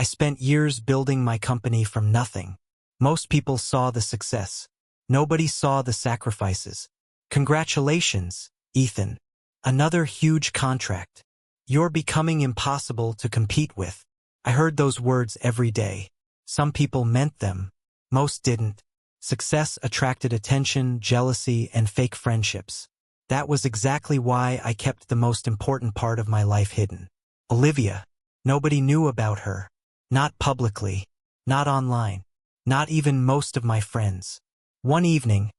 spent years building my company from nothing. Most people saw the success. Nobody saw the sacrifices. Congratulations, Ethan. Another huge contract. You're becoming impossible to compete with. I heard those words every day. Some people meant them. Most didn't. Success attracted attention, jealousy, and fake friendships. That was exactly why I kept the most important part of my life hidden. Olivia. Nobody knew about her. Not publicly. Not online. Not even most of my friends. One evening,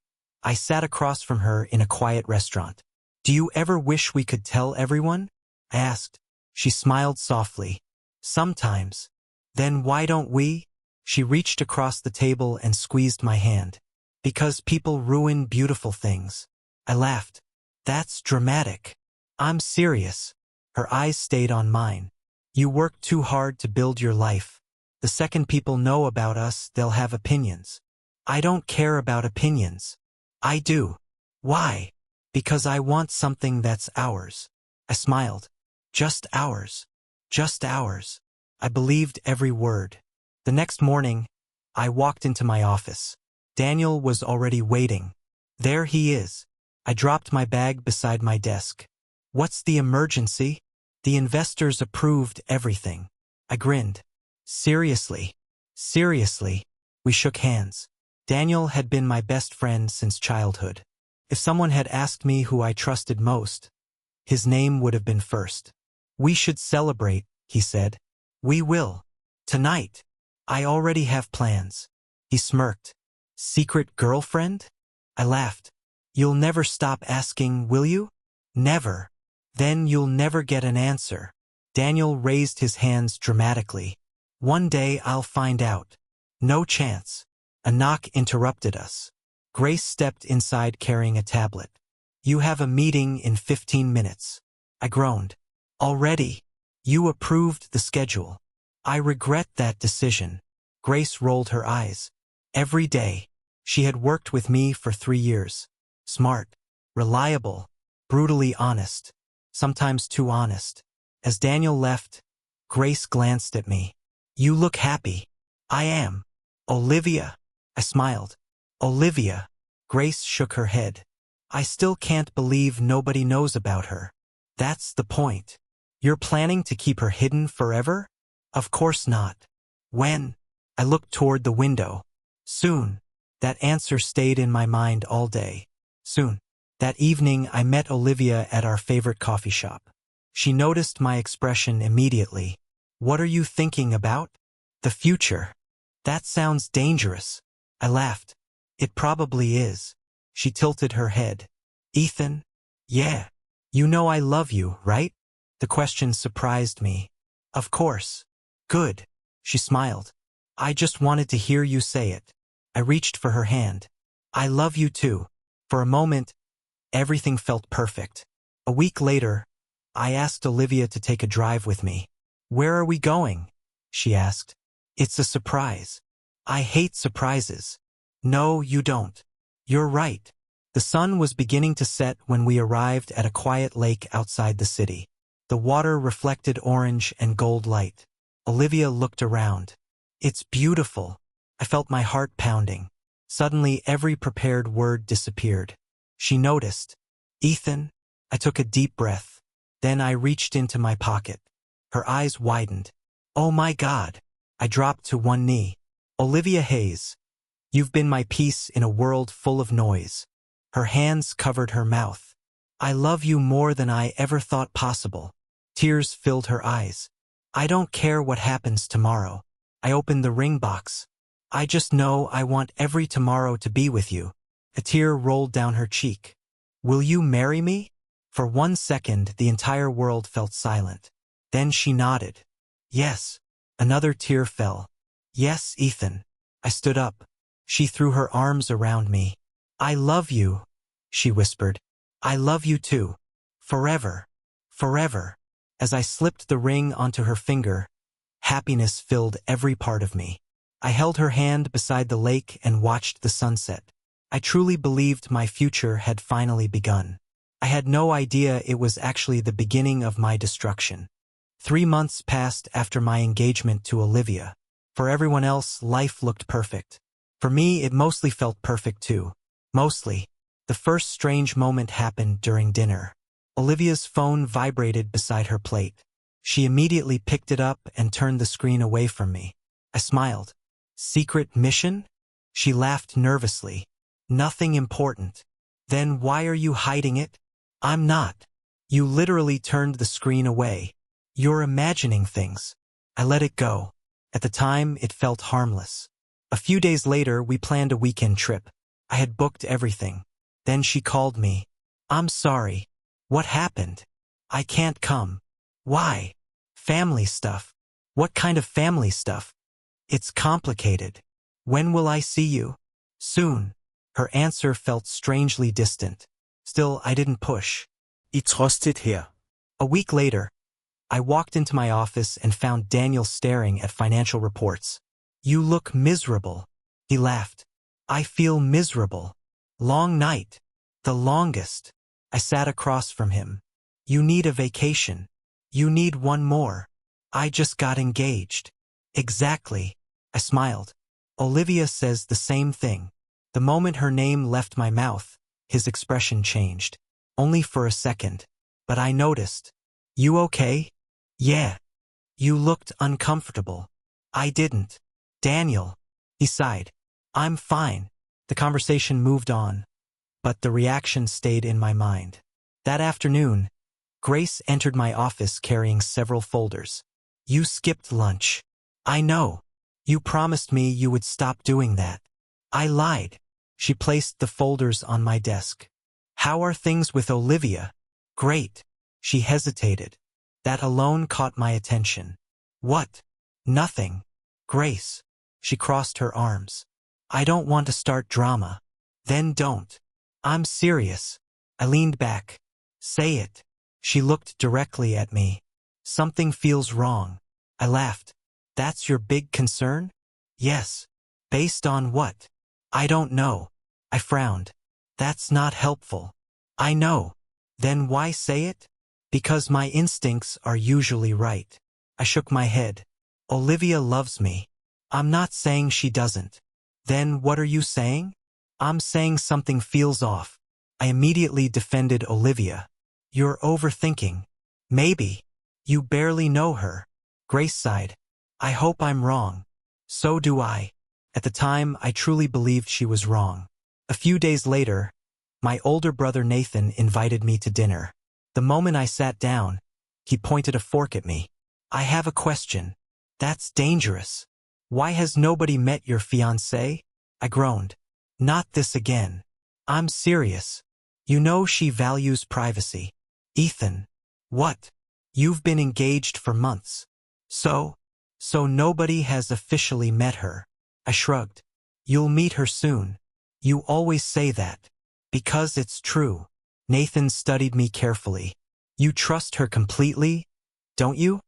I sat across from her in a quiet restaurant. "Do you ever wish we could tell everyone?" I asked. She smiled softly. "Sometimes." "Then why don't we?" She reached across the table and squeezed my hand. "Because people ruin beautiful things." I laughed. "That's dramatic." "I'm serious." Her eyes stayed on mine. "You work too hard to build your life. The second people know about us, they'll have opinions." "I don't care about opinions." "I do." "Why?" "Because I want something that's ours." I smiled. "Just ours. Just ours." I believed every word. The next morning, I walked into my office. Daniel was already waiting. "There he is." I dropped my bag beside my desk. "What's the emergency?" "The investors approved everything." I grinned. "Seriously?" "Seriously." We shook hands. Daniel had been my best friend since childhood. If someone had asked me who I trusted most, his name would have been first. "We should celebrate," he said. "We will. Tonight. I already have plans." He smirked. "Secret girlfriend?" I laughed. "You'll never stop asking, will you?" "Never." "Then you'll never get an answer." Daniel raised his hands dramatically. "One day I'll find out." "No chance." A knock interrupted us. Grace stepped inside carrying a tablet. "You have a meeting in 15 minutes. I groaned. "Already?" "You approved the schedule." "I regret that decision." Grace rolled her eyes. Every day. She had worked with me for 3 years. Smart. Reliable. Brutally honest. Sometimes too honest. As Daniel left, Grace glanced at me. "You look happy." "I am." "Olivia?" I smiled. "Olivia." Grace shook her head. "I still can't believe nobody knows about her." "That's the point." "You're planning to keep her hidden forever?" "Of course not." "When?" I looked toward the window. "Soon." That answer stayed in my mind all day. Soon. That evening I met Olivia at our favorite coffee shop. She noticed my expression immediately. "What are you thinking about?" "The future." "That sounds dangerous." I laughed. "It probably is." She tilted her head. "Ethan?" "Yeah. You know I love you, right?" The question surprised me. "Of course." "Good." She smiled. "I just wanted to hear you say it." I reached for her hand. "I love you too." For a moment, everything felt perfect. A week later, I asked Olivia to take a drive with me. "Where are we going?" she asked. "It's a surprise." "I hate surprises." "No, you don't." "You're right." The sun was beginning to set when we arrived at a quiet lake outside the city. The water reflected orange and gold light. Olivia looked around. "It's beautiful." I felt my heart pounding. Suddenly, every prepared word disappeared. She noticed. "Ethan?" I took a deep breath. Then I reached into my pocket. Her eyes widened. "Oh my God." I dropped to one knee. "Olivia Hayes, you've been my peace in a world full of noise." Her hands covered her mouth. "I love you more than I ever thought possible." Tears filled her eyes. "I don't care what happens tomorrow." I opened the ring box. "I just know I want every tomorrow to be with you." A tear rolled down her cheek. "Will you marry me?" For 1 second, the entire world felt silent. Then she nodded. "Yes." Another tear fell. "Yes, Ethan." I stood up. She threw her arms around me. "I love you," she whispered. "I love you too. Forever. Forever." As I slipped the ring onto her finger, happiness filled every part of me. I held her hand beside the lake and watched the sunset. I truly believed my future had finally begun. I had no idea it was actually the beginning of my destruction. 3 months passed after my engagement to Olivia. For everyone else, life looked perfect. For me, it mostly felt perfect too. Mostly. The first strange moment happened during dinner. Olivia's phone vibrated beside her plate. She immediately picked it up and turned the screen away from me. I smiled. Secret mission? She laughed nervously. Nothing important. Then why are you hiding it? I'm not. You literally turned the screen away. You're imagining things. I let it go. At the time, it felt harmless. A few days later, we planned a weekend trip. I had booked everything. Then she called me. I'm sorry. What happened? I can't come. Why? Family stuff. What kind of family stuff? It's complicated. When will I see you? Soon. Her answer felt strangely distant. Still, I didn't push. I trusted her. A week later, I walked into my office and found Daniel staring at financial reports. You look miserable. He laughed. I feel miserable. Long night. The longest. I sat across from him. You need a vacation. You need one more. I just got engaged. Exactly. I smiled. Olivia says the same thing. The moment her name left my mouth, his expression changed. Only for a second. But I noticed. You okay? Yeah. You looked uncomfortable. I didn't. Daniel. He sighed. I'm fine. The conversation moved on, but the reaction stayed in my mind. That afternoon, Grace entered my office carrying several folders. You skipped lunch. I know. You promised me you would stop doing that. I lied. She placed the folders on my desk. How are things with Olivia? Great. She hesitated. That alone caught my attention. What? Nothing. Grace. She crossed her arms. I don't want to start drama. Then don't. I'm serious. I leaned back. Say it. She looked directly at me. Something feels wrong. I laughed. That's your big concern? Yes. Based on what? I don't know. I frowned. That's not helpful. I know. Then why say it? Because my instincts are usually right. I shook my head. Olivia loves me. I'm not saying she doesn't. Then what are you saying? I'm saying something feels off. I immediately defended Olivia. You're overthinking. Maybe. You barely know her. Grace sighed. I hope I'm wrong. So do I. At the time, I truly believed she was wrong. A few days later, my older brother Nathan invited me to dinner. The moment I sat down, he pointed a fork at me. I have a question. That's dangerous. Why has nobody met your fiancée? I groaned. Not this again. I'm serious. You know she values privacy. Ethan. What? You've been engaged for months. So nobody has officially met her. I shrugged. You'll meet her soon. You always say that. Because it's true. Nathan studied me carefully. You trust her completely, don't you?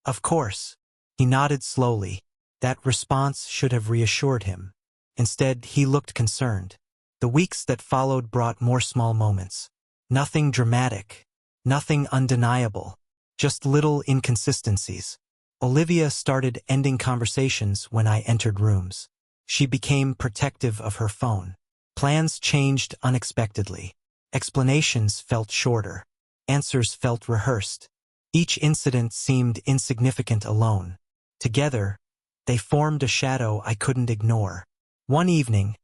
Of course. He nodded slowly. That response should have reassured him. Instead, he looked concerned. The weeks that followed brought more small moments. Nothing dramatic. Nothing undeniable. Just little inconsistencies. Olivia started ending conversations when I entered rooms. She became protective of her phone. Plans changed unexpectedly. Explanations felt shorter. Answers felt rehearsed. Each incident seemed insignificant alone. Together, they formed a shadow I couldn't ignore. One evening,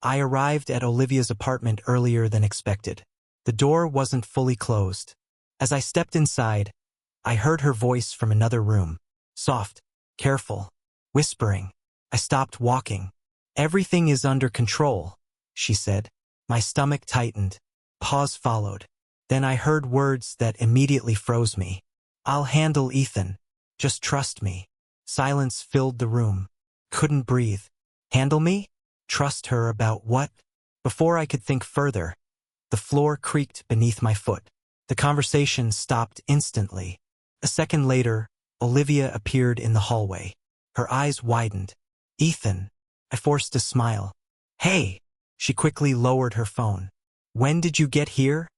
I arrived at Olivia's apartment earlier than expected. The door wasn't fully closed. As I stepped inside, I heard her voice from another room. Soft, careful, whispering. I stopped walking. Everything is under control, she said. My stomach tightened. Pause followed. Then I heard words that immediately froze me. I'll handle Ethan. Just trust me. Silence filled the room. Couldn't breathe. Handle me? Trust her about what? Before I could think further, the floor creaked beneath my foot. The conversation stopped instantly. A second later, Olivia appeared in the hallway. Her eyes widened. Ethan. I forced a smile. Hey! She quickly lowered her phone. When did you get here?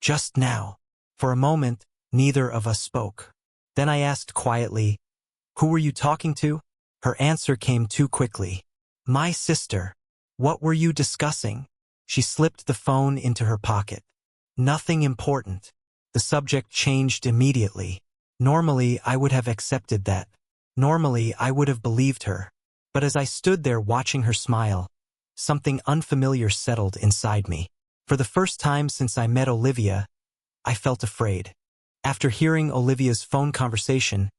Just now. For a moment, neither of us spoke. Then I asked quietly, "Who were you talking to?" Her answer came too quickly. "My sister." "What were you discussing?" She slipped the phone into her pocket. "Nothing important." The subject changed immediately. Normally, I would have accepted that. Normally, I would have believed her. But as I stood there watching her smile, something unfamiliar settled inside me. For the first time since I met Olivia, I felt afraid. After hearing Olivia's phone conversation,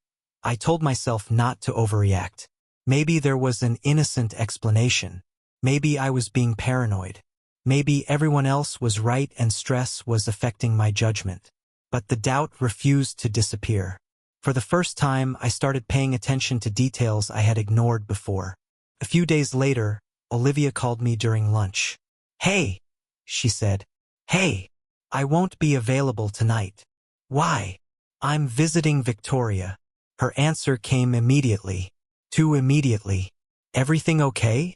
I told myself not to overreact. Maybe there was an innocent explanation. Maybe I was being paranoid. Maybe everyone else was right and stress was affecting my judgment. But the doubt refused to disappear. For the first time, I started paying attention to details I had ignored before. A few days later, Olivia called me during lunch. "Hey," she said. "Hey, I won't be available tonight." "Why?" "I'm visiting Victoria." Her answer came immediately. Too immediately. "Everything okay?"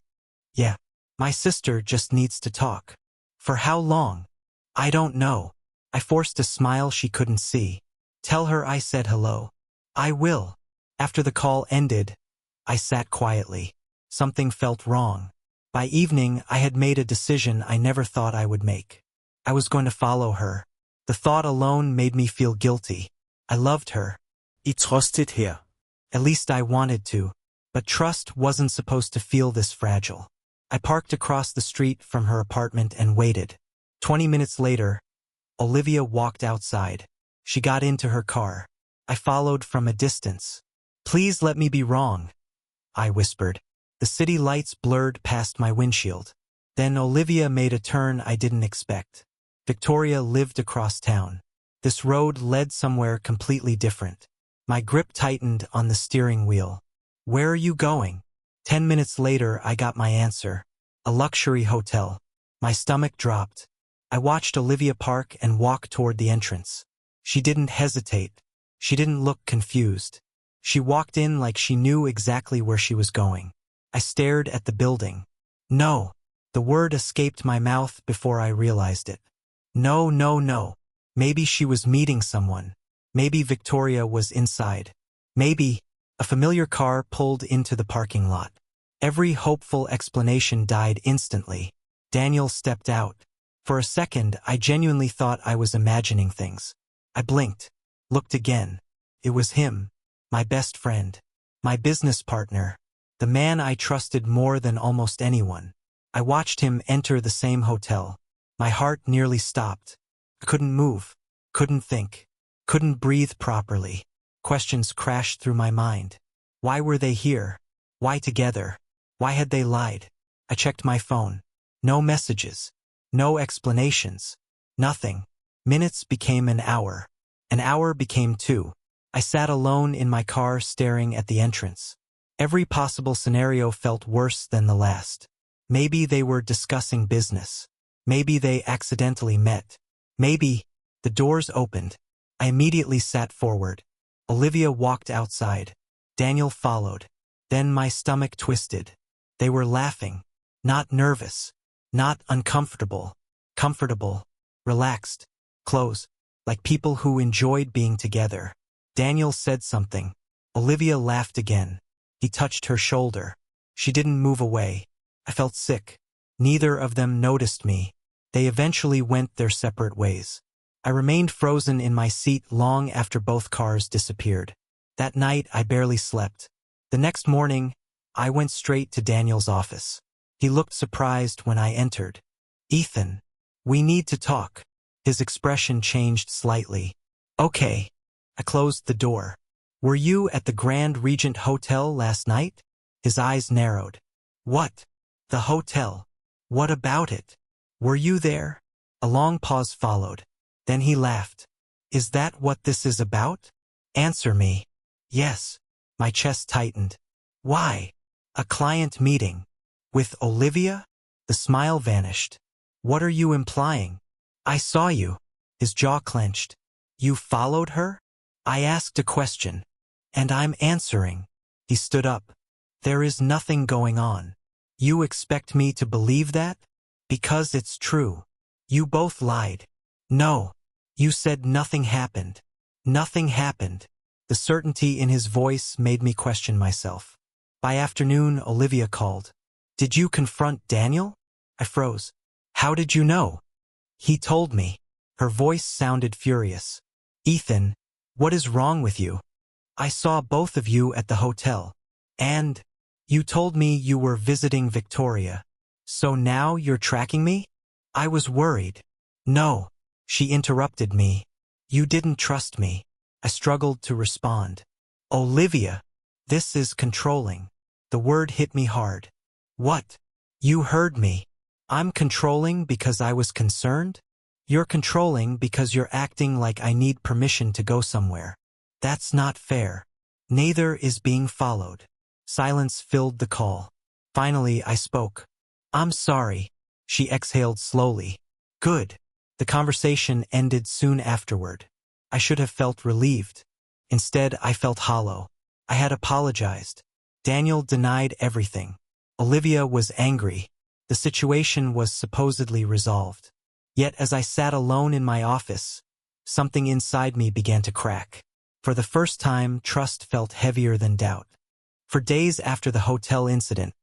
"Yeah. My sister just needs to talk." "For how long?" "I don't know." I forced a smile she couldn't see. "Tell her I said hello." "I will." After the call ended, I sat quietly. Something felt wrong. By evening, I had made a decision I never thought I would make. I was going to follow her. The thought alone made me feel guilty. I loved her. I trusted her. At least I wanted to. But trust wasn't supposed to feel this fragile. I parked across the street from her apartment and waited. 20 minutes later, Olivia walked outside. She got into her car. I followed from a distance. "Please let me be wrong," I whispered. The city lights blurred past my windshield. Then Olivia made a turn I didn't expect. Victoria lived across town. This road led somewhere completely different. My grip tightened on the steering wheel. "Where are you going?" 10 minutes later, I got my answer. A luxury hotel. My stomach dropped. I watched Olivia park and walk toward the entrance. She didn't hesitate. She didn't look confused. She walked in like she knew exactly where she was going. I stared at the building. "No." The word escaped my mouth before I realized it. No, no, no. Maybe she was meeting someone. Maybe Victoria was inside. Maybe a familiar car pulled into the parking lot. Every hopeful explanation died instantly. Daniel stepped out. For a second, I genuinely thought I was imagining things. I blinked, looked again. It was him, my best friend, my business partner, the man I trusted more than almost anyone. I watched him enter the same hotel. My heart nearly stopped. I couldn't move, couldn't think, couldn't breathe properly. Questions crashed through my mind. Why were they here? Why together? Why had they lied? I checked my phone. No messages. No explanations. Nothing. Minutes became an hour. An hour became 2. I sat alone in my car staring at the entrance. Every possible scenario felt worse than the last. Maybe they were discussing business. Maybe they accidentally met. Maybe the doors opened. I immediately sat forward. Olivia walked outside. Daniel followed. Then my stomach twisted. They were laughing. Not nervous. Not uncomfortable. Comfortable. Relaxed. Close. Like people who enjoyed being together. Daniel said something. Olivia laughed again. He touched her shoulder. She didn't move away. I felt sick. Neither of them noticed me. They eventually went their separate ways. I remained frozen in my seat long after both cars disappeared. That night, I barely slept. The next morning, I went straight to Daniel's office. He looked surprised when I entered. "Ethan, we need to talk." His expression changed slightly. "Okay." I closed the door. "Were you at the Grand Regent Hotel last night?" His eyes narrowed. "What? The hotel? What about it? Were you there?" A long pause followed. Then he laughed. "Is that what this is about? Answer me." "Yes." My chest tightened. "Why?" "A client meeting." "With Olivia?" The smile vanished. "What are you implying?" "I saw you." His jaw clenched. "You followed her?" "I asked a question. And I'm answering." He stood up. "There is nothing going on." "You expect me to believe that?" "Because it's true." "You both lied." "No. You said nothing happened." "Nothing happened." The certainty in his voice made me question myself. By afternoon, Olivia called. "Did you confront Daniel?" I froze. "How did you know?" "He told me." Her voice sounded furious. "Ethan, what is wrong with you? I saw both of you at the hotel. And you told me you were visiting Victoria. So now you're tracking me?" I was worried. "No," she interrupted me. "You didn't trust me." I struggled to respond. "Olivia, this is controlling." The word hit me hard. "What? You heard me. I'm controlling because I was concerned? You're controlling because you're acting like I need permission to go somewhere. That's not fair. Neither is being followed." Silence filled the call. Finally, I spoke. "I'm sorry." She exhaled slowly. "Good." The conversation ended soon afterward. I should have felt relieved. Instead, I felt hollow. I had apologized. Daniel denied everything. Olivia was angry. The situation was supposedly resolved. Yet as I sat alone in my office, something inside me began to crack. For the first time, trust felt heavier than doubt. For days after the hotel incident,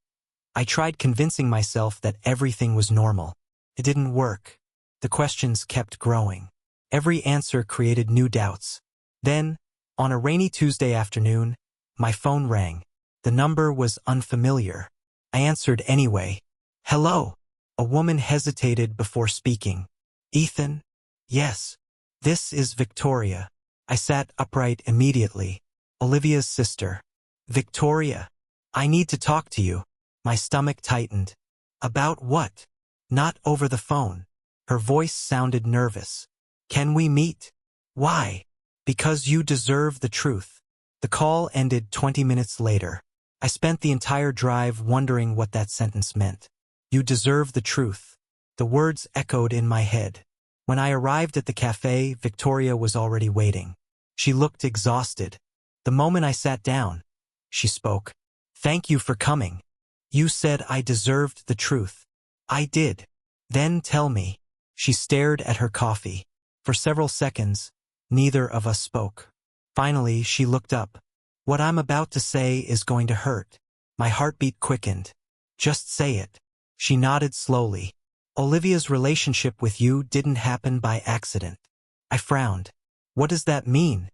I tried convincing myself that everything was normal. It didn't work. The questions kept growing. Every answer created new doubts. Then, on a rainy Tuesday afternoon, my phone rang. The number was unfamiliar. I answered anyway. "Hello." A woman hesitated before speaking. "Ethan?" "Yes." "This is Victoria." I sat upright immediately. "Olivia's sister." "Victoria, I need to talk to you." My stomach tightened. "About what?" "Not over the phone." Her voice sounded nervous. "Can we meet?" "Why?" "Because you deserve the truth." The call ended 20 minutes later. I spent the entire drive wondering what that sentence meant. You deserve the truth. The words echoed in my head. When I arrived at the cafe, Victoria was already waiting. She looked exhausted. The moment I sat down, she spoke. "Thank you for coming. You said I deserved the truth." "I did." "Then tell me." She stared at her coffee. For several seconds, neither of us spoke. Finally, she looked up. "What I'm about to say is going to hurt." My heartbeat quickened. "Just say it." She nodded slowly. "Olivia's relationship with you didn't happen by accident." I frowned. "What does that mean?"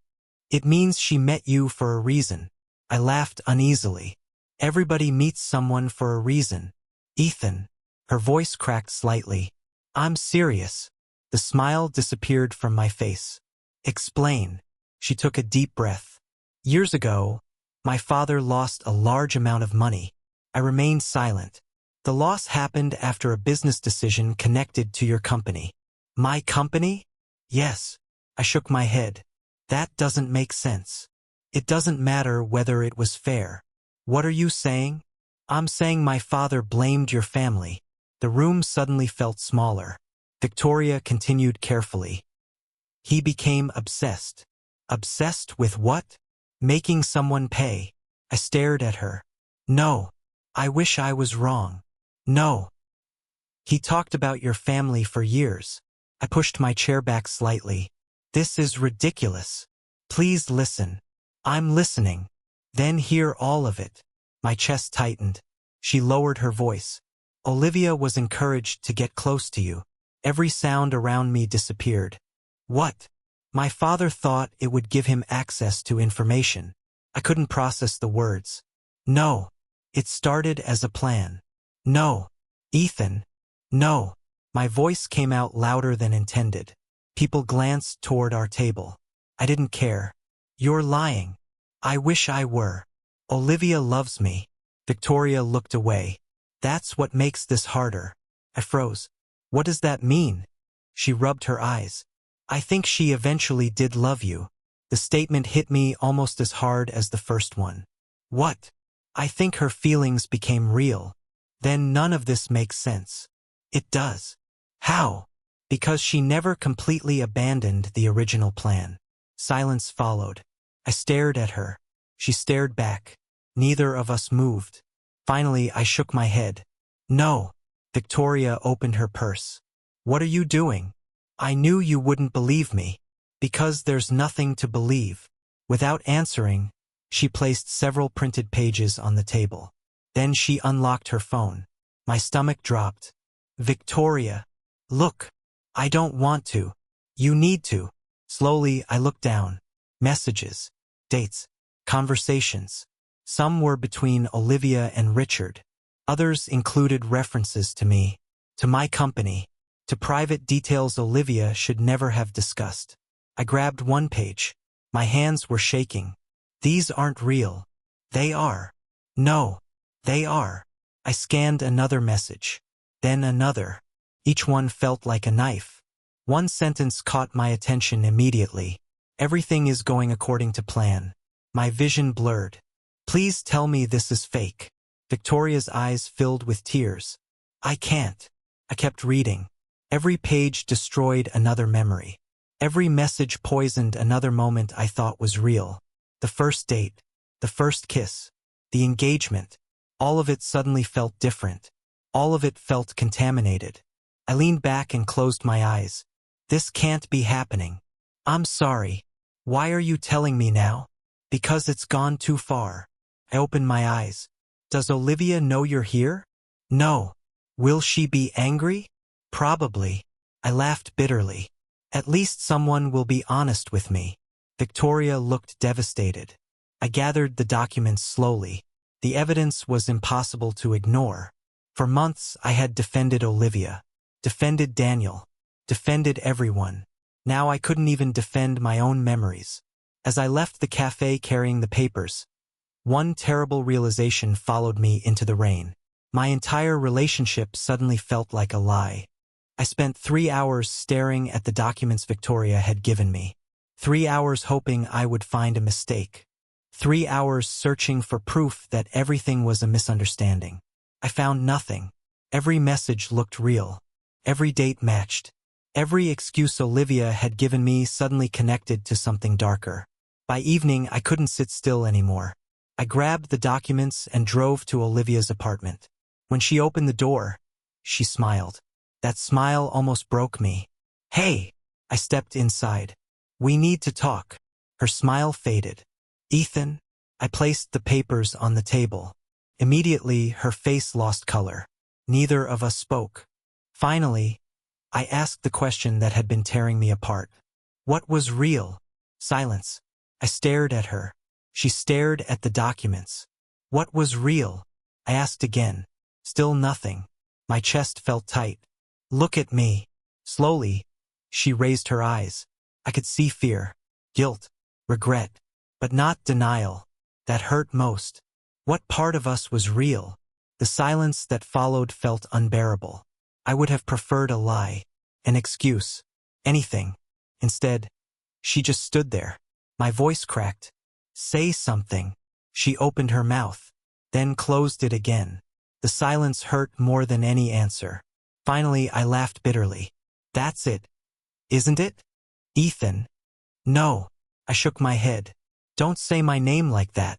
"It means she met you for a reason." I laughed uneasily. "Everybody meets someone for a reason." "Ethan." Her voice cracked slightly. "I'm serious." The smile disappeared from my face. "Explain." She took a deep breath. "Years ago, my father lost a large amount of money." I remained silent. "The loss happened after a business decision connected to your company." "My company?" "Yes." I shook my head. "That doesn't make sense." "It doesn't matter whether it was fair." "What are you saying?" "I'm saying my father blamed your family." The room suddenly felt smaller. Victoria continued carefully. "He became obsessed." "Obsessed with what?" "Making someone pay." I stared at her. "No. I wish I was wrong." "No." "He talked about your family for years." I pushed my chair back slightly. "This is ridiculous. Please listen." "I'm listening." "Then hear all of it." My chest tightened. She lowered her voice. "Olivia was encouraged to get close to you." Every sound around me disappeared. "What?" "My father thought it would give him access to information." I couldn't process the words. "No. It started as a plan." "No. Ethan." "No." My voice came out louder than intended. People glanced toward our table. I didn't care. "You're lying." "I wish I were." "Olivia loves me." Victoria looked away. "That's what makes this harder." I froze. "What does that mean?" She rubbed her eyes. "I think she eventually did love you." The statement hit me almost as hard as the first one. "What?" "I think her feelings became real." "Then none of this makes sense." "It does." "How?" "Because she never completely abandoned the original plan." Silence followed. I stared at her. She stared back. Neither of us moved. Finally, I shook my head. "No." Victoria opened her purse. "What are you doing?" "I knew you wouldn't believe me." "Because there's nothing to believe." Without answering, she placed several printed pages on the table. Then she unlocked her phone. My stomach dropped. Victoria, look. I don't want to. You need to. Slowly, I looked down. Messages, dates, conversations. Some were between Olivia and Richard. Others included references to me, to my company, to private details Olivia should never have discussed. I grabbed one page. My hands were shaking. These aren't real. They are. No, they are. I scanned another message. Then another. Each one felt like a knife. One sentence caught my attention immediately. Everything is going according to plan. My vision blurred. Please tell me this is fake. Victoria's eyes filled with tears. I can't. I kept reading. Every page destroyed another memory. Every message poisoned another moment I thought was real. The first date, the first kiss, the engagement. All of it suddenly felt different. All of it felt contaminated. I leaned back and closed my eyes. This can't be happening. I'm sorry. Why are you telling me now? Because it's gone too far. I opened my eyes. Does Olivia know you're here? No. Will she be angry? Probably. I laughed bitterly. At least someone will be honest with me. Victoria looked devastated. I gathered the documents slowly. The evidence was impossible to ignore. For months I had defended Olivia, defended Daniel, defended everyone. Now I couldn't even defend my own memories. As I left the cafe carrying the papers, one terrible realization followed me into the rain. My entire relationship suddenly felt like a lie. I spent 3 hours staring at the documents Victoria had given me. 3 hours hoping I would find a mistake. 3 hours searching for proof that everything was a misunderstanding. I found nothing. Every message looked real. Every date matched. Every excuse Olivia had given me suddenly connected to something darker. By evening, I couldn't sit still anymore. I grabbed the documents and drove to Olivia's apartment. When she opened the door, she smiled. That smile almost broke me. Hey! I stepped inside. We need to talk. Her smile faded. Ethan? I placed the papers on the table. Immediately, her face lost color. Neither of us spoke. Finally, I asked the question that had been tearing me apart. What was real? Silence. I stared at her. She stared at the documents. What was real? I asked again. Still nothing. My chest felt tight. Look at me. Slowly, she raised her eyes. I could see fear, guilt, regret, but not denial. That hurt most. What part of us was real? The silence that followed felt unbearable. I would have preferred a lie, an excuse, anything. Instead, she just stood there. My voice cracked. Say something. She opened her mouth, then closed it again. The silence hurt more than any answer. Finally, I laughed bitterly. That's it, isn't it? Ethan. No. I shook my head. Don't say my name like that.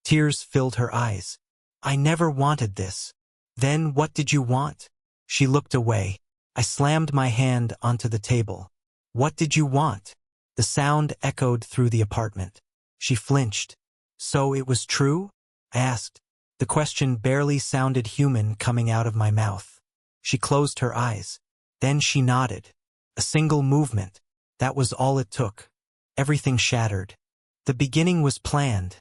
Tears filled her eyes. I never wanted this. Then what did you want? She looked away. I slammed my hand onto the table. What did you want? The sound echoed through the apartment. She flinched. So it was true? I asked. The question barely sounded human coming out of my mouth. She closed her eyes. Then she nodded. A single movement. That was all it took. Everything shattered. The beginning was planned,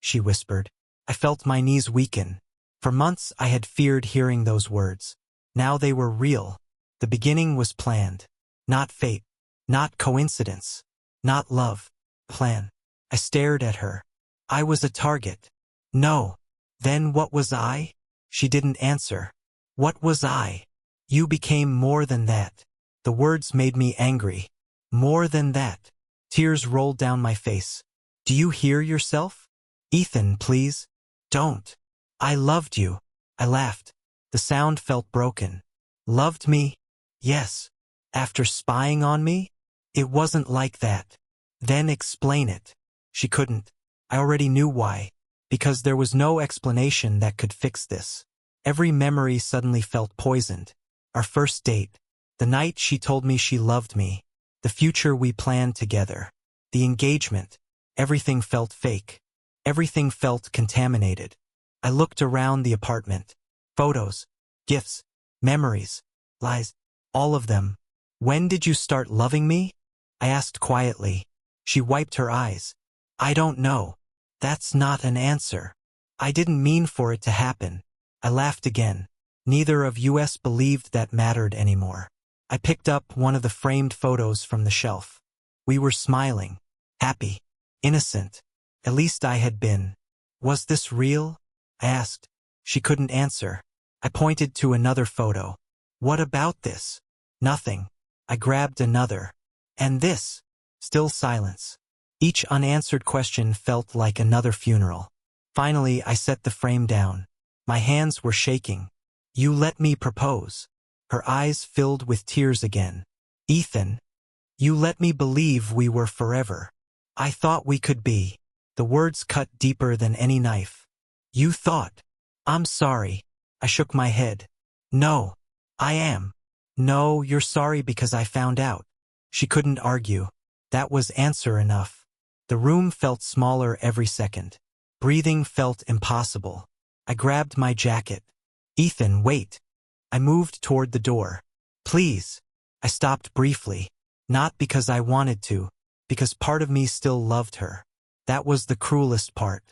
she whispered. I felt my knees weaken. For months I had feared hearing those words. Now they were real. The beginning was planned. Not fate. Not coincidence. Not love. Plan. I stared at her. I was a target. No. Then what was I? She didn't answer. What was I? You became more than that. The words made me angry. More than that. Tears rolled down my face. Do you hear yourself? Ethan, please. Don't. I loved you. I laughed. The sound felt broken. Loved me? Yes. After spying on me? It wasn't like that. Then explain it. She couldn't. I already knew why. Because there was no explanation that could fix this. Every memory suddenly felt poisoned. Our first date. The night she told me she loved me. The future we planned together. The engagement. Everything felt fake. Everything felt contaminated. I looked around the apartment. Photos, gifts, memories, lies, all of them. When did you start loving me? I asked quietly. She wiped her eyes. I don't know. That's not an answer. I didn't mean for it to happen. I laughed again. Neither of us believed that mattered anymore. I picked up one of the framed photos from the shelf. We were smiling, happy, innocent. At least I had been. Was this real? I asked. She couldn't answer. I pointed to another photo. What about this? Nothing. I grabbed another. And this? Still silence. Each unanswered question felt like another funeral. Finally, I set the frame down. My hands were shaking. You let me propose. Her eyes filled with tears again. Ethan, you let me believe we were forever. I thought we could be. The words cut deeper than any knife. You thought. I'm sorry. I shook my head. No, I am. No, you're sorry because I found out. She couldn't argue. That was answer enough. The room felt smaller every second. Breathing felt impossible. I grabbed my jacket. Ethan, wait. I moved toward the door. Please. I stopped briefly. Not because I wanted to, because part of me still loved her. That was the cruelest part.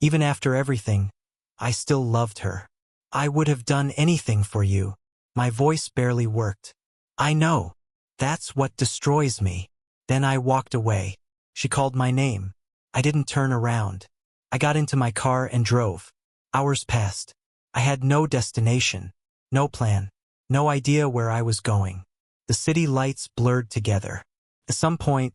Even after everything, I still loved her. I would have done anything for you. My voice barely worked. I know. That's what destroys me. Then I walked away. She called my name. I didn't turn around. I got into my car and drove. Hours passed. I had no destination, no plan, no idea where I was going. The city lights blurred together. At some point,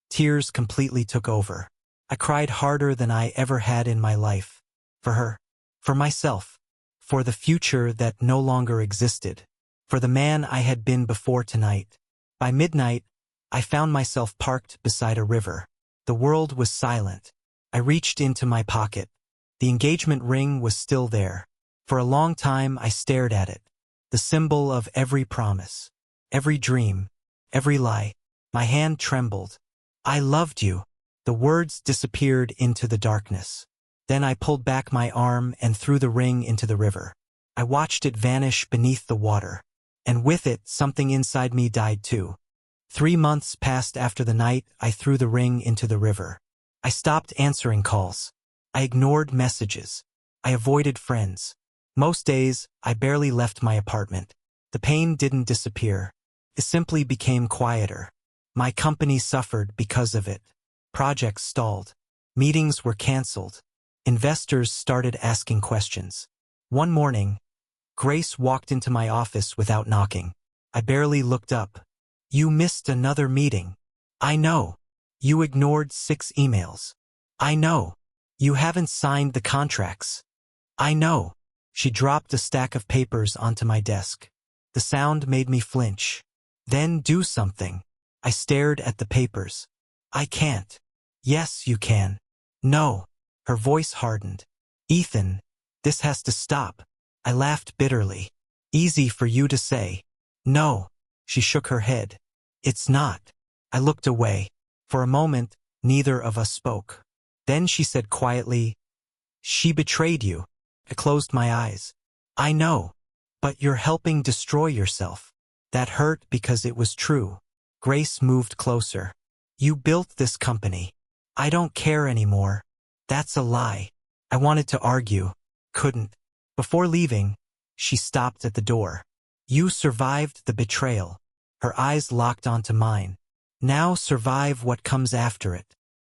tears completely took over. I cried harder than I ever had in my life. For her, for myself, for the future that no longer existed, for the man I had been before tonight. By midnight, I found myself parked beside a river. The world was silent. I reached into my pocket. The engagement ring was still there. For a long time I stared at it, the symbol of every promise, every dream, every lie. My hand trembled. I loved you. The words disappeared into the darkness. Then I pulled back my arm and threw the ring into the river. I watched it vanish beneath the water. And with it, something inside me died too. 3 months passed after the night I threw the ring into the river. I stopped answering calls. I ignored messages. I avoided friends. Most days, I barely left my apartment. The pain didn't disappear. It simply became quieter. My company suffered because of it. Projects stalled. Meetings were canceled. Investors started asking questions. One morning, Grace walked into my office without knocking. I barely looked up. You missed another meeting. I know. You ignored 6 emails. I know. You haven't signed the contracts. I know. She dropped a stack of papers onto my desk. The sound made me flinch. Then do something. I stared at the papers. I can't. Yes, you can. No. Her voice hardened. Ethan, this has to stop. I laughed bitterly. Easy for you to say. No. She shook her head. It's not. I looked away. For a moment, neither of us spoke. Then she said quietly, she betrayed you. I closed my eyes. I know. But you're helping destroy yourself. That hurt because it was true. Grace moved closer. You built this company. I don't care anymore. That's a lie. I wanted to argue. Couldn't. Before leaving, she stopped at the door. You survived the betrayal. Her eyes locked onto mine. Now survive what comes after it.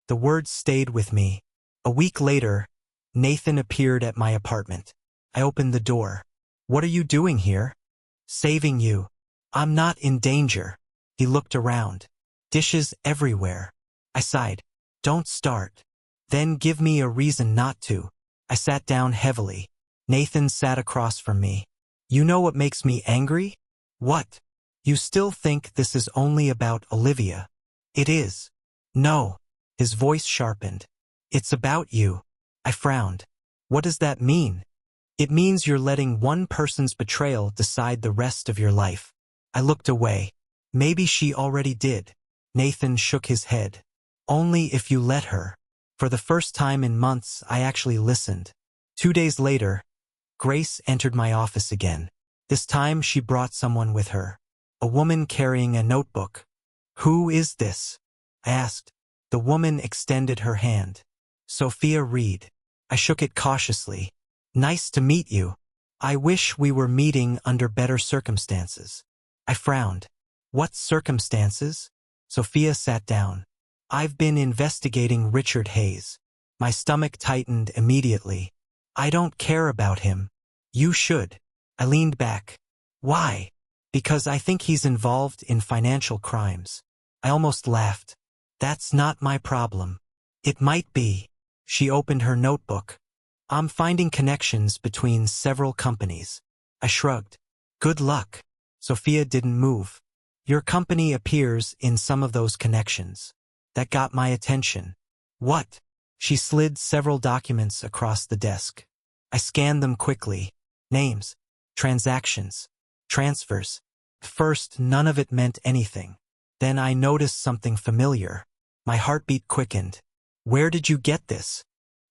The words stayed with me. A week later, Nathan appeared at my apartment. I opened the door. What are you doing here? Saving you. I'm not in danger. He looked around. Dishes everywhere. I sighed. Don't start. Then give me a reason not to. I sat down heavily. Nathan sat across from me. You know what makes me angry? What? You still think this is only about Olivia? It is. No. His voice sharpened. It's about you. I frowned. What does that mean? It means you're letting one person's betrayal decide the rest of your life. I looked away. Maybe she already did. Nathan shook his head. Only if you let her. For the first time in months, I actually listened. 2 days later, Grace entered my office again. This time she brought someone with her. A woman carrying a notebook. "Who is this?" I asked. The woman extended her hand. "Sophia Reed." I shook it cautiously. "Nice to meet you. I wish we were meeting under better circumstances." I frowned. "What circumstances?" Sophia sat down. "I've been investigating Richard Hayes." My stomach tightened immediately. "I don't care about him." "You should." I leaned back. "Why?" "Because I think he's involved in financial crimes." I almost laughed. "That's not my problem." "It might be." She opened her notebook. "I'm finding connections between several companies." I shrugged. "Good luck." Sophia didn't move. "Your company appears in some of those connections." That got my attention. "What?" She slid several documents across the desk. I scanned them quickly. Names, transactions, transfers. First, none of it meant anything. Then I noticed something familiar. My heartbeat quickened. "Where did you get this?"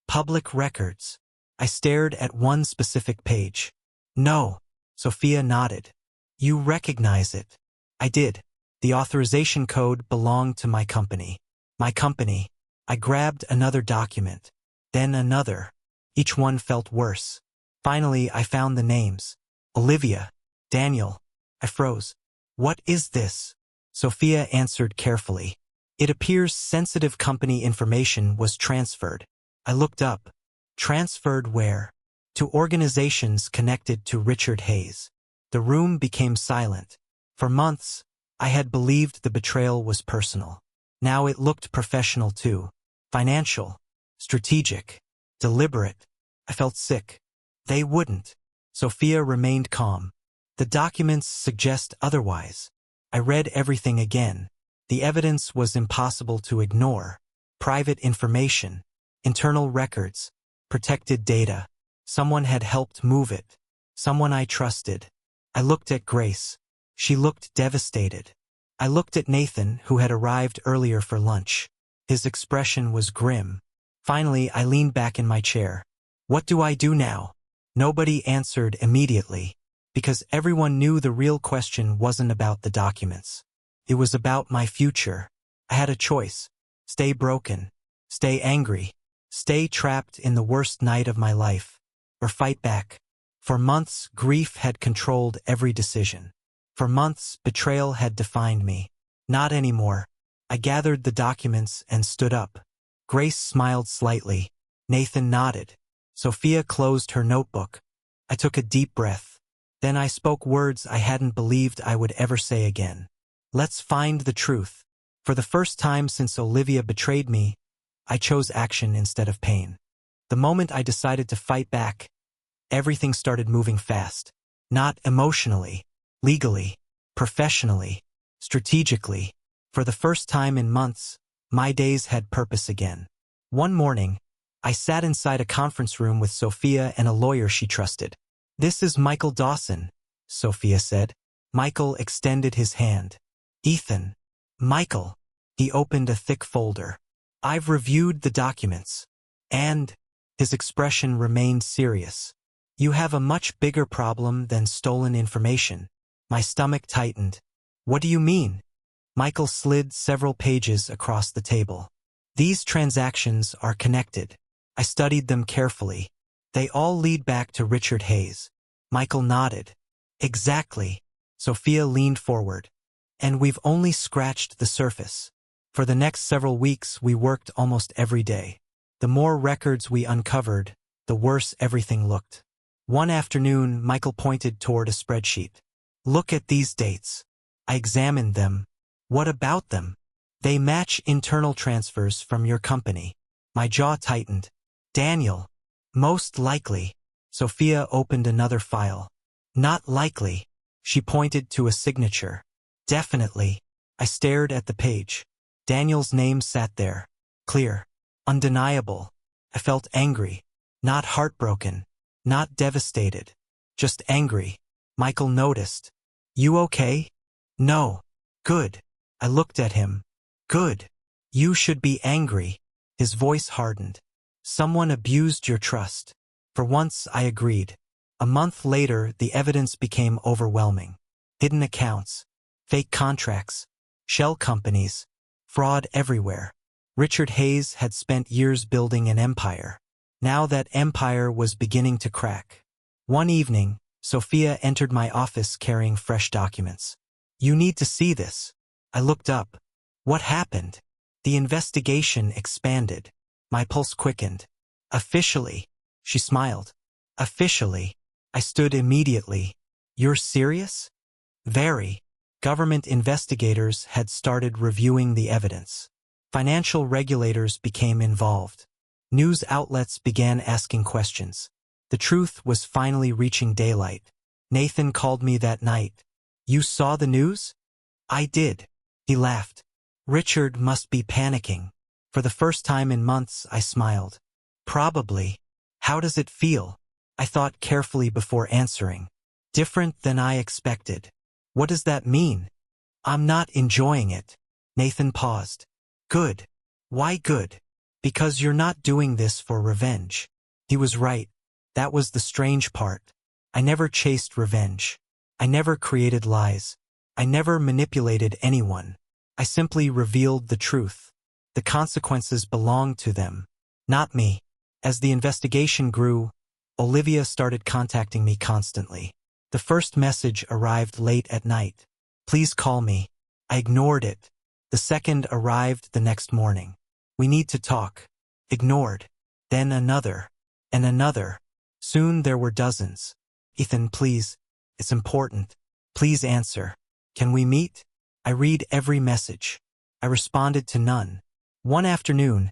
"Public records." I stared at one specific page. "No." Sophia nodded. "You recognize it." I did. The authorization code belonged to my company. My company. I grabbed another document. Then another. Each one felt worse. Finally, I found the names. Olivia. Daniel. I froze. "What is this?" Sophia answered carefully. "It appears sensitive company information was transferred." I looked up. "Transferred where?" "To organizations connected to Richard Hayes." The room became silent. For months, I had believed the betrayal was personal. Now it looked professional too. Financial. Strategic. Deliberate. I felt sick. "They wouldn't." Sophia remained calm. "The documents suggest otherwise." I read everything again. The evidence was impossible to ignore. Private information. Internal records. Protected data. Someone had helped move it. Someone I trusted. I looked at Grace. She looked devastated. I looked at Nathan, who had arrived earlier for lunch. His expression was grim. Finally, I leaned back in my chair. What do I do now? Nobody answered immediately, because everyone knew the real question wasn't about the documents. It was about my future. I had a choice. Stay broken. Stay angry. Stay trapped in the worst night of my life. Or fight back. For months, grief had controlled every decision. For months, betrayal had defined me. Not anymore. I gathered the documents and stood up. Grace smiled slightly. Nathan nodded. Sophia closed her notebook. I took a deep breath. Then I spoke words I hadn't believed I would ever say again. Let's find the truth. For the first time since Olivia betrayed me, I chose action instead of pain. The moment I decided to fight back, everything started moving fast. Not emotionally. Legally, professionally, strategically. For the first time in months, my days had purpose again. One morning, I sat inside a conference room with Sophia and a lawyer she trusted. "This is Michael Dawson," Sophia said. Michael extended his hand. "Ethan." "Michael." He opened a thick folder. "I've reviewed the documents." And his expression remained serious. "You have a much bigger problem than stolen information." My stomach tightened. "What do you mean?" Michael slid several pages across the table. "These transactions are connected." I studied them carefully. "They all lead back to Richard Hayes." Michael nodded. "Exactly." Sophia leaned forward. "And we've only scratched the surface." For the next several weeks, we worked almost every day. The more records we uncovered, the worse everything looked. One afternoon, Michael pointed toward a spreadsheet. "Look at these dates." I examined them. "What about them?" "They match internal transfers from your company." My jaw tightened. "Daniel." "Most likely." Sophia opened another file. "Not likely." She pointed to a signature. "Definitely." I stared at the page. Daniel's name sat there. Clear. Undeniable. I felt angry. Not heartbroken. Not devastated. Just angry. Michael noticed. "You okay?" "No." "Good." I looked at him. "Good. You should be angry." His voice hardened. Someone abused your trust. For once, I agreed. A month later, the evidence became overwhelming. Hidden accounts, fake contracts, shell companies, fraud everywhere. Richard Hayes had spent years building an empire. Now that empire was beginning to crack. One evening, Sophia entered my office carrying fresh documents. "You need to see this." I looked up. What happened? The investigation expanded. My pulse quickened. "Officially," she smiled. "Officially." I stood immediately. "You're serious?" "Very." Government investigators had started reviewing the evidence. Financial regulators became involved. News outlets began asking questions. The truth was finally reaching daylight. Nathan called me that night. "You saw the news?" "I did." He laughed. "Richard must be panicking." For the first time in months, I smiled. "Probably." "How does it feel?" I thought carefully before answering. "Different than I expected." "What does that mean?" "I'm not enjoying it." Nathan paused. "Good." "Why good?" "Because you're not doing this for revenge." He was right. That was the strange part. I never chased revenge. I never created lies. I never manipulated anyone. I simply revealed the truth. The consequences belonged to them, not me. As the investigation grew, Olivia started contacting me constantly. The first message arrived late at night. "Please call me." I ignored it. The second arrived the next morning. "We need to talk." Ignored. Then another. And another. Soon there were dozens. "Ethan, please. It's important. Please answer. Can we meet?" I read every message. I responded to none. One afternoon,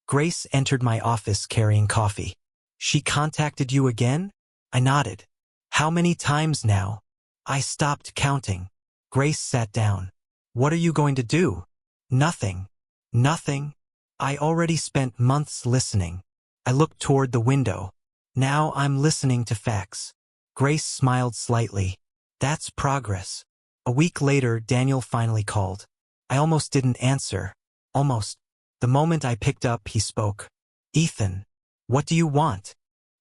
Grace entered my office carrying coffee. "She contacted you again?" I nodded. "How many times now?" I stopped counting. Grace sat down. "What are you going to do?" "Nothing." "Nothing?" I already spent months listening. I looked toward the window. Now I'm listening to facts. Grace smiled slightly. "That's progress." A week later, Daniel finally called. I almost didn't answer. Almost. The moment I picked up, he spoke. "Ethan, what do you want?"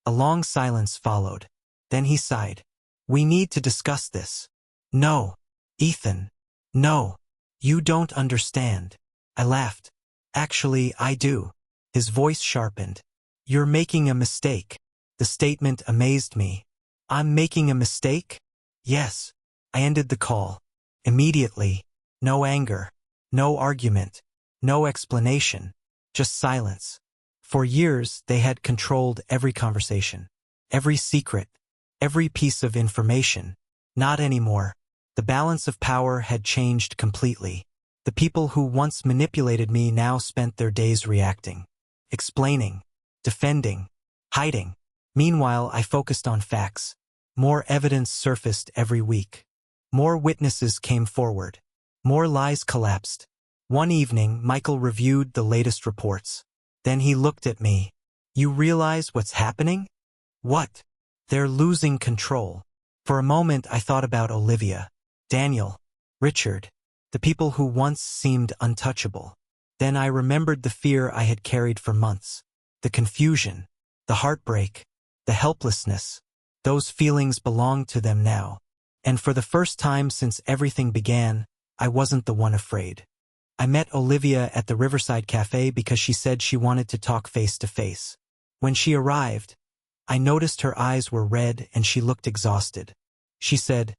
A long silence followed. Then he sighed. "We need to discuss this." "No. Ethan. No. You don't understand." I laughed. "Actually, I do." His voice sharpened. "You're making a mistake." The statement amazed me. "I'm making a mistake?" "Yes." I ended the call. Immediately. No anger. No argument. No explanation. Just silence. For years, they had controlled every conversation. Every secret. Every piece of information. Not anymore. The balance of power had changed completely. The people who once manipulated me now spent their days reacting. Explaining. Defending. Hiding. Meanwhile, I focused on facts. More evidence surfaced every week. More witnesses came forward. More lies collapsed. One evening, Michael reviewed the latest reports. Then he looked at me. "You realize what's happening?" "What?" "They're losing control." For a moment, I thought about Olivia, Daniel, Richard, the people who once seemed untouchable. Then I remembered the fear I had carried for months. The confusion, the heartbreak, the helplessness. Those feelings belonged to them now. And for the first time since everything began, I wasn't the one afraid. I met Olivia at the Riverside Cafe because she said she wanted to talk face to face. When she arrived, I noticed her eyes were red and she looked exhausted. She said,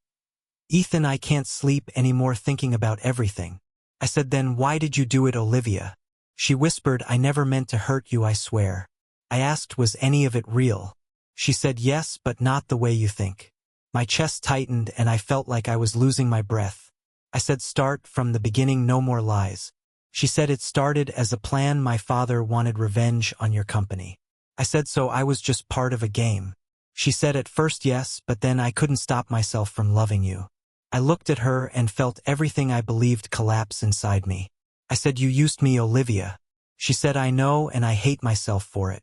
"Ethan, I can't sleep anymore thinking about everything." I said, "Then why did you do it, Olivia?" She whispered, "I never meant to hurt you, I swear." I asked, "Was any of it real?" She said, "Yes, but not the way you think." My chest tightened and I felt like I was losing my breath. I said, "Start from the beginning, no more lies." She said, "It started as a plan. My father wanted revenge on your company." I said, "So I was just part of a game." She said, "At first yes, but then I couldn't stop myself from loving you." I looked at her and felt everything I believed collapse inside me. I said, "You used me, Olivia." She said, "I know, and I hate myself for it."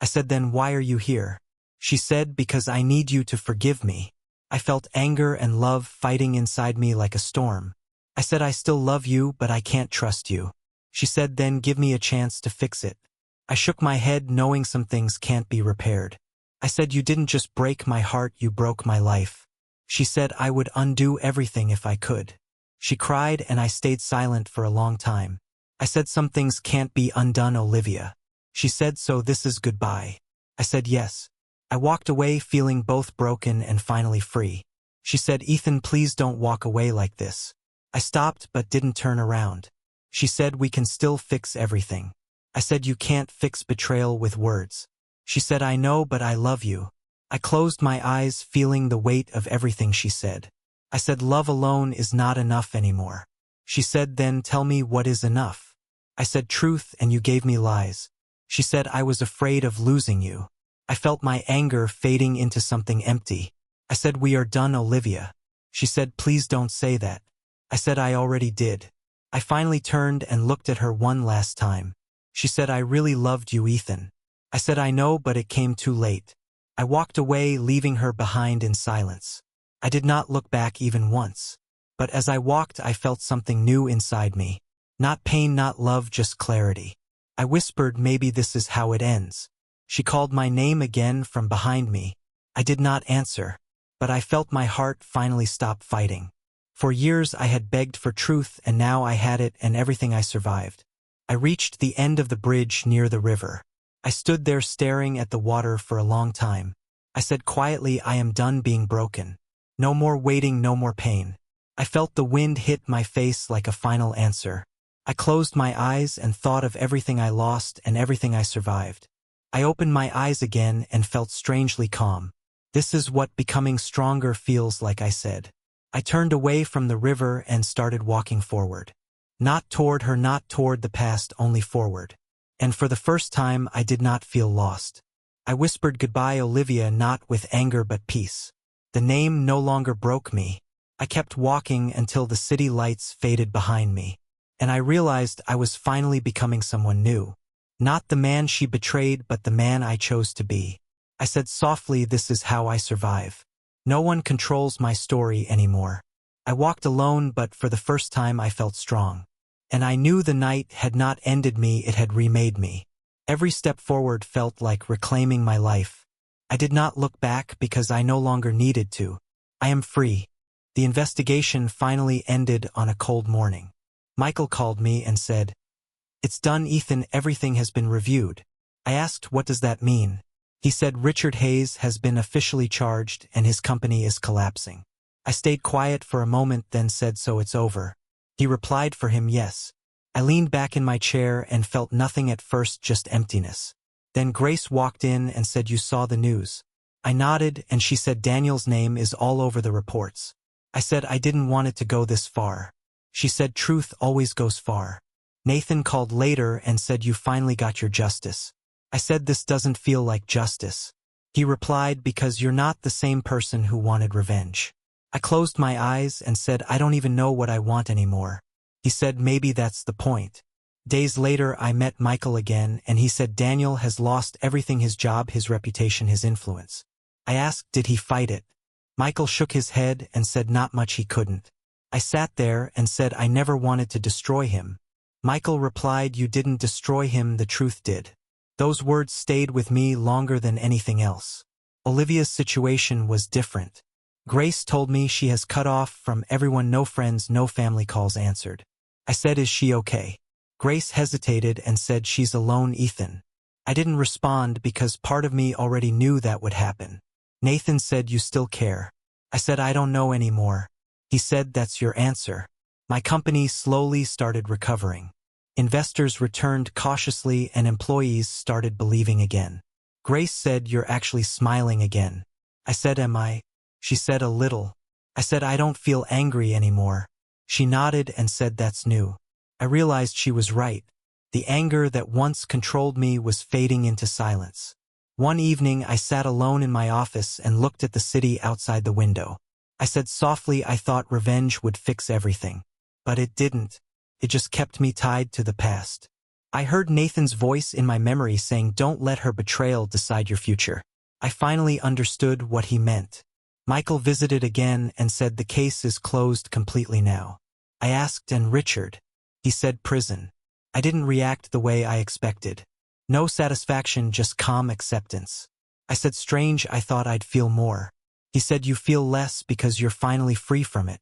I said, "Then why are you here?" She said, "Because I need you to forgive me." I felt anger and love fighting inside me like a storm. I said, "I still love you, but I can't trust you." She said, "Then give me a chance to fix it." I shook my head, knowing some things can't be repaired. I said, you didn't just break my heart, you broke my life. She said I would undo everything if I could. She cried and I stayed silent for a long time. I said, some things can't be undone, Olivia. She said, so this is goodbye. I said yes. I walked away feeling both broken and finally free. She said, Ethan, please don't walk away like this. I stopped but didn't turn around. She said, we can still fix everything. I said, you can't fix betrayal with words. She said, I know, but I love you. I closed my eyes, feeling the weight of everything she said. I said, love alone is not enough anymore. She said, then tell me what is enough. I said, truth, and you gave me lies. She said, I was afraid of losing you. I felt my anger fading into something empty. I said, we are done, Olivia. She said, please don't say that. I said, I already did. I finally turned and looked at her one last time. She said, I really loved you, Ethan. I said, I know, but it came too late. I walked away, leaving her behind in silence. I did not look back even once. But as I walked, I felt something new inside me. Not pain, not love, just clarity. I whispered, maybe this is how it ends. She called my name again from behind me. I did not answer, but I felt my heart finally stop fighting. For years I had begged for truth, and now I had it, and everything I survived. I reached the end of the bridge near the river. I stood there staring at the water for a long time. I said quietly, I am done being broken. No more waiting, no more pain. I felt the wind hit my face like a final answer. I closed my eyes and thought of everything I lost and everything I survived. I opened my eyes again and felt strangely calm. This is what becoming stronger feels like, I said. I turned away from the river and started walking forward. Not toward her, not toward the past, only forward. And for the first time, I did not feel lost. I whispered goodbye, Olivia, not with anger but peace. The name no longer broke me. I kept walking until the city lights faded behind me. And I realized I was finally becoming someone new. Not the man she betrayed, but the man I chose to be. I said softly, this is how I survive. No one controls my story anymore. I walked alone, but for the first time I felt strong. And I knew the night had not ended me, it had remade me. Every step forward felt like reclaiming my life. I did not look back because I no longer needed to. I am free. The investigation finally ended on a cold morning. Michael called me and said, it's done, Ethan, everything has been reviewed. I asked, what does that mean? He said, Richard Hayes has been officially charged and his company is collapsing. I stayed quiet for a moment, then said, so it's over. He replied for him, yes. I leaned back in my chair and felt nothing at first, just emptiness. Then Grace walked in and said, you saw the news. I nodded and she said, Daniel's name is all over the reports. I said, I didn't want it to go this far. She said, truth always goes far. Nathan called later and said, you finally got your justice. I said, this doesn't feel like justice. He replied, because you're not the same person who wanted revenge. I closed my eyes and said, I don't even know what I want anymore. He said, maybe that's the point. Days later, I met Michael again, and he said Daniel has lost everything: his job, his reputation, his influence. I asked, did he fight it? Michael shook his head and said not much, he couldn't. I sat there and said I never wanted to destroy him. Michael replied, you didn't destroy him, the truth did. Those words stayed with me longer than anything else. Olivia's situation was different. Grace told me she has cut off from everyone, no friends, no family calls answered. I said, is she okay? Grace hesitated and said, she's alone, Ethan. I didn't respond because part of me already knew that would happen. Nathan said, you still care? I said, I don't know anymore. He said, that's your answer. My company slowly started recovering. Investors returned cautiously and employees started believing again. Grace said, you're actually smiling again. I said, am I? She said, a little. I said, I don't feel angry anymore. She nodded and said, that's new. I realized she was right. The anger that once controlled me was fading into silence. One evening I sat alone in my office and looked at the city outside the window. I said softly, I thought revenge would fix everything. But it didn't. It just kept me tied to the past. I heard Nathan's voice in my memory saying, don't let her betrayal decide your future. I finally understood what he meant. Michael visited again and said the case is closed completely now. I asked, and Richard? He said, prison. I didn't react the way I expected. No satisfaction, just calm acceptance. I said, strange, I thought I'd feel more. He said, you feel less because you're finally free from it.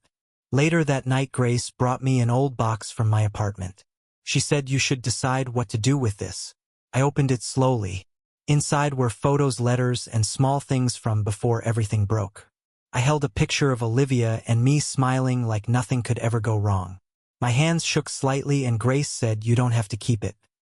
Later that night, Grace brought me an old box from my apartment. She said, you should decide what to do with this. I opened it slowly. Inside were photos, letters, and small things from before everything broke. I held a picture of Olivia and me smiling like nothing could ever go wrong. My hands shook slightly and Grace said, you don't have to keep it.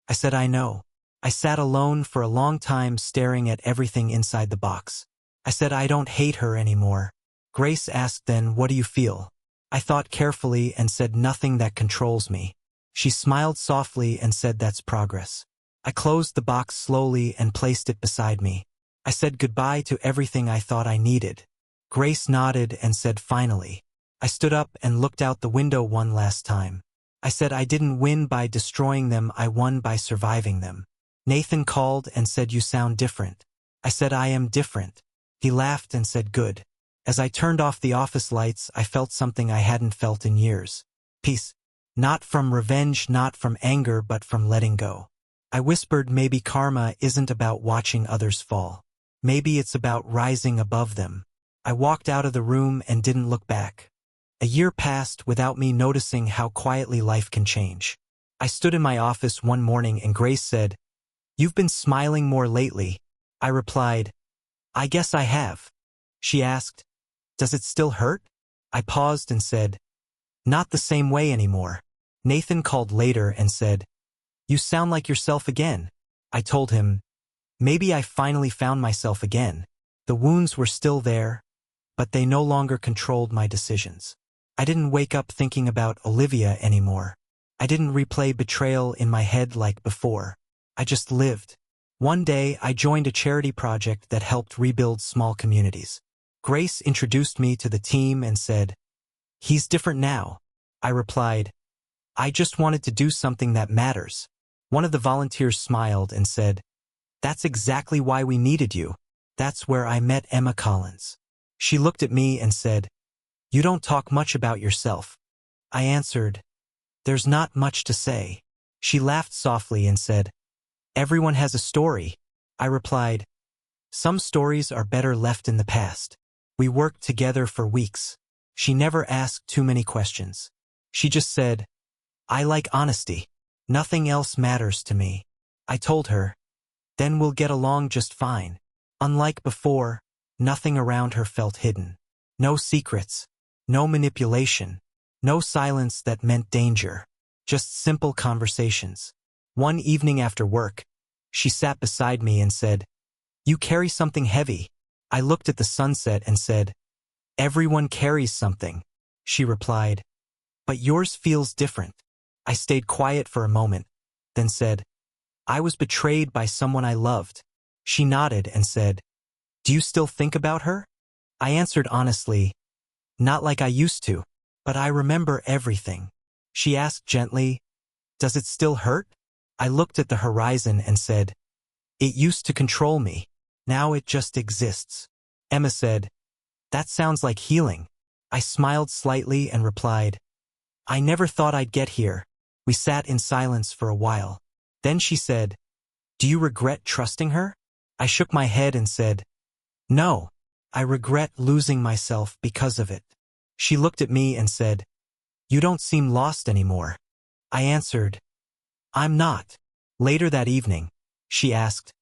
I said, I know. I sat alone for a long time staring at everything inside the box. I said, I don't hate her anymore. Grace asked, then what do you feel? I thought carefully and said, nothing that controls me. She smiled softly and said, that's progress. I closed the box slowly and placed it beside me. I said goodbye to everything I thought I needed. Grace nodded and said, finally. I stood up and looked out the window one last time. I said, I didn't win by destroying them, I won by surviving them. Nathan called and said, you sound different. I said, I am different. He laughed and said, good. As I turned off the office lights, I felt something I hadn't felt in years. Peace. Not from revenge, not from anger, but from letting go. I whispered, maybe karma isn't about watching others fall. Maybe it's about rising above them. I walked out of the room and didn't look back. A year passed without me noticing how quietly life can change. I stood in my office one morning and Grace said, you've been smiling more lately. I replied, I guess I have. She asked, does it still hurt? I paused and said, not the same way anymore. Nathan called later and said, you sound like yourself again. I told him, maybe I finally found myself again. The wounds were still there, but they no longer controlled my decisions. I didn't wake up thinking about Olivia anymore. I didn't replay betrayal in my head like before. I just lived. One day, I joined a charity project that helped rebuild small communities. Grace introduced me to the team and said, he's different now. I replied, I just wanted to do something that matters. One of the volunteers smiled and said, that's exactly why we needed you. That's where I met Emma Collins. She looked at me and said, you don't talk much about yourself. I answered, there's not much to say. She laughed softly and said, everyone has a story. I replied, some stories are better left in the past. We worked together for weeks. She never asked too many questions. She just said, I like honesty. Nothing else matters to me. I told her, then we'll get along just fine. Unlike before, nothing around her felt hidden. No secrets. No manipulation. No silence that meant danger. Just simple conversations. One evening after work, she sat beside me and said, you carry something heavy. I looked at the sunset and said, everyone carries something. She replied, but yours feels different. I stayed quiet for a moment, then said, I was betrayed by someone I loved. She nodded and said, do you still think about her? I answered honestly, not like I used to, but I remember everything. She asked gently, does it still hurt? I looked at the horizon and said, it used to control me. Now it just exists. Emma said, that sounds like healing. I smiled slightly and replied, I never thought I'd get here. We sat in silence for a while. Then she said, do you regret trusting her? I shook my head and said, no. I regret losing myself because of it. She looked at me and said, you don't seem lost anymore. I answered, I'm not. Later that evening, she asked,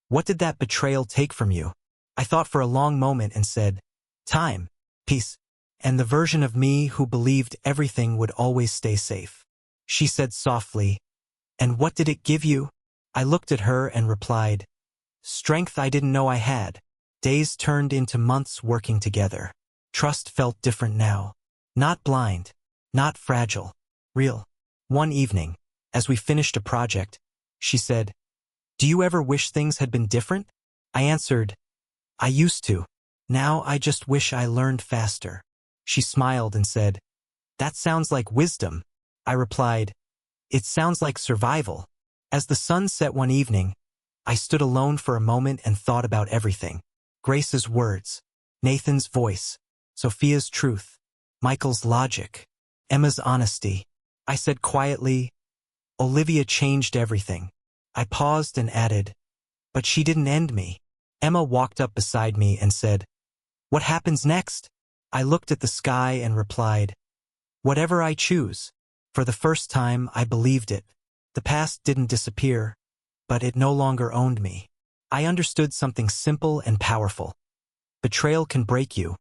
what did that betrayal take from you? I thought for a long moment and said, time, peace, and the version of me who believed everything would always stay safe. She said softly, and what did it give you? I looked at her and replied, strength I didn't know I had. Days turned into months working together. Trust felt different now. Not blind, not fragile, real. One evening, as we finished a project, she said, do you ever wish things had been different? I answered, I used to. Now I just wish I learned faster. She smiled and said, that sounds like wisdom. I replied, it sounds like survival. As the sun set one evening, I stood alone for a moment and thought about everything. Grace's words, Nathan's voice, Sophia's truth, Michael's logic, Emma's honesty. I said quietly, Olivia changed everything. I paused and added, but she didn't end me. Emma walked up beside me and said, "What happens next?" I looked at the sky and replied, "Whatever I choose." For the first time, I believed it. The past didn't disappear, but it no longer owned me. I understood something simple and powerful. Betrayal can break you,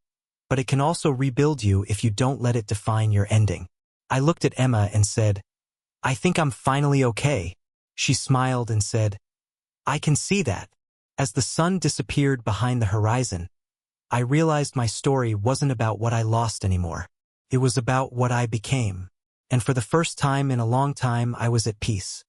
but it can also rebuild you if you don't let it define your ending. I looked at Emma and said, "I think I'm finally okay." She smiled and said, "I can see that." As the sun disappeared behind the horizon, I realized my story wasn't about what I lost anymore. It was about what I became. And for the first time in a long time, I was at peace.